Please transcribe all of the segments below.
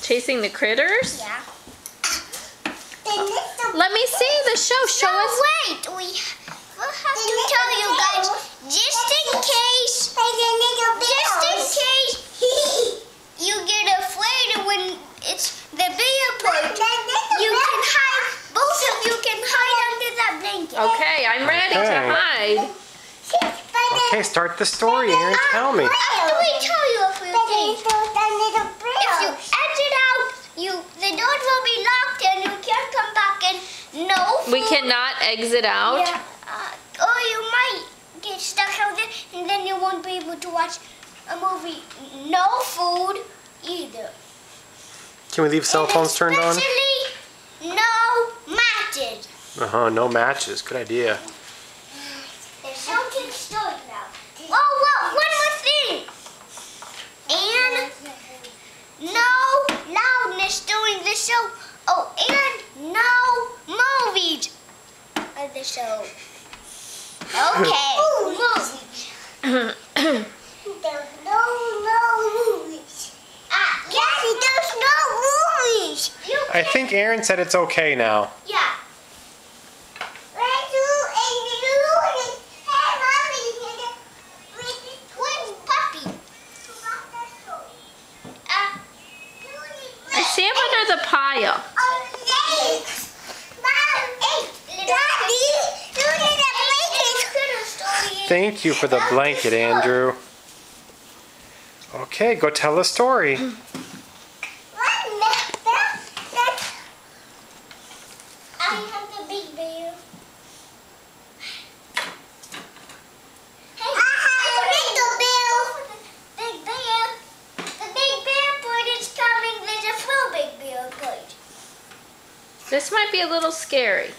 Chasing the critters? Yeah. Let me see the show. Show us. Wait. We'll have to tell you guys, just in case you get afraid when it's the bear part, you can hide. Both of you can hide under that blanket. Okay, I'm ready to hide. Okay, start the story, Aaron. Tell me. Let me tell you a few things. If you exit out, the doors will be locked and you can't come back and no food. We cannot exit out. Yeah. Or you might get stuck out there and then you won't be able to watch a movie. No food either. Can we leave cell phones turned on? Especially no matches. No matches. Good idea. There's something stored now. Oh, one more thing. And no loudness during the show. Oh, and no movies of the show. Okay. Movies. There's no movies. Daddy, there's no movies. I think Aaron said it's okay now. Yeah. I see him under the pile. Thank you for the blanket, Andrew. Okay, go tell a story. I have the big bear. Hey, Big bear. The big bear bird is coming. There's a full big bear bird. This might be a little scary.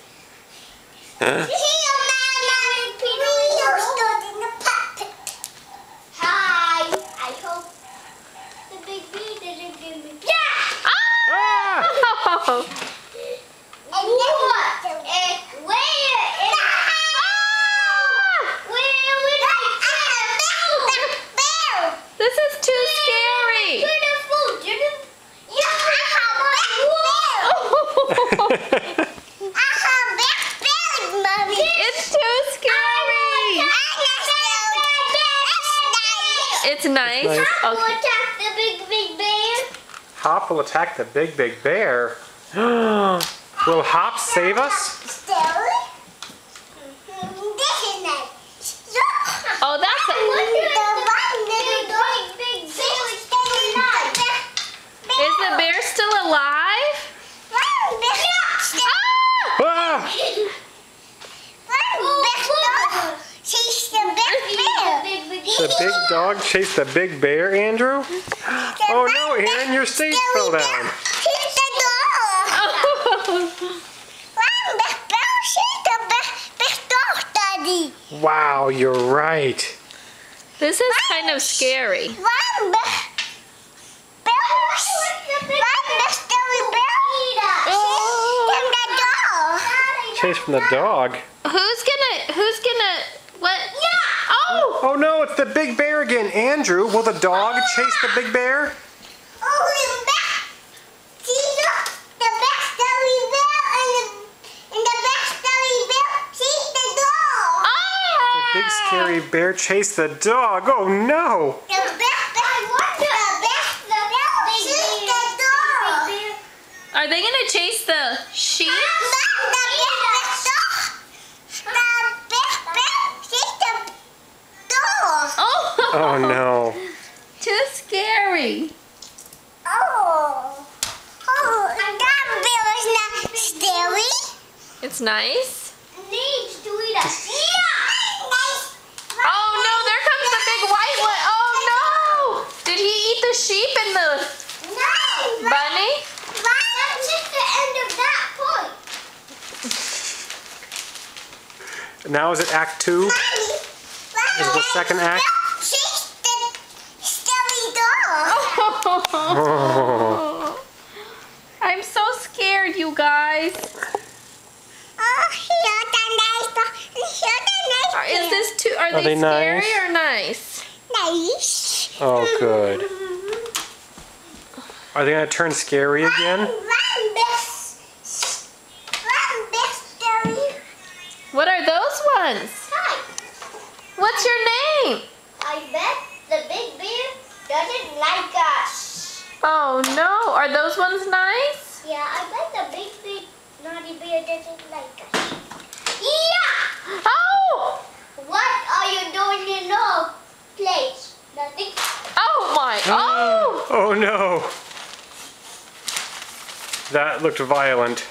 Huh? Hi. I hope the big bee didn't give me. Yeah! Ah! Oh! And then what? Where is bear? This is too scary. Where the food? It's too scary. It's nice. Nice. Will attack the big bear. Hop will attack the big bear. Will Hop save us? Oh, that's Is the bear still alive? Ah! The big dog chased the big bear, Andrew? Oh no, Aaron, your stage fell down. Wow, you're right. This is kind of scary. Chase from the dog. Who's gonna, what? Yeah! Oh! Oh no, it's the big bear again. Andrew, will the dog chase the big bear? The big scary bear chased the dog. Oh no! Are they gonna chase the sheep? Oh! Oh no. Too scary. It's nice. Oh no, there comes the big white one. Oh no! Did he eat the sheep and the bunny? That's just the end of that point. Now is it Act 2? Is it the second act? Oh. I'm so scared, you guys. Is this too? Are they scary nice? or nice? Nice. Oh, good. Are they gonna turn scary again? What are those ones? What's your name? I bet the big bear doesn't like us. Oh no, are those ones nice? Yeah, I bet the big naughty bear doesn't like us. Yeah! Oh! What are you doing in your place? Nothing. Oh my, oh! Oh no. That looked violent.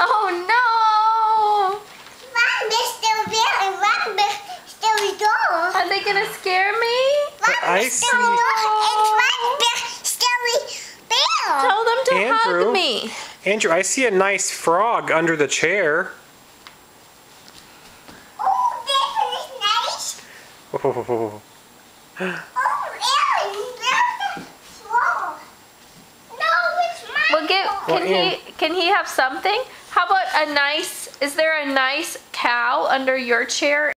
Oh no! Are they gonna scare me? I see. Tell them to Andrew. hug me. Andrew, I see a nice frog under the chair. Oh. Well, can he have something? How about is there a nice cow under your chair?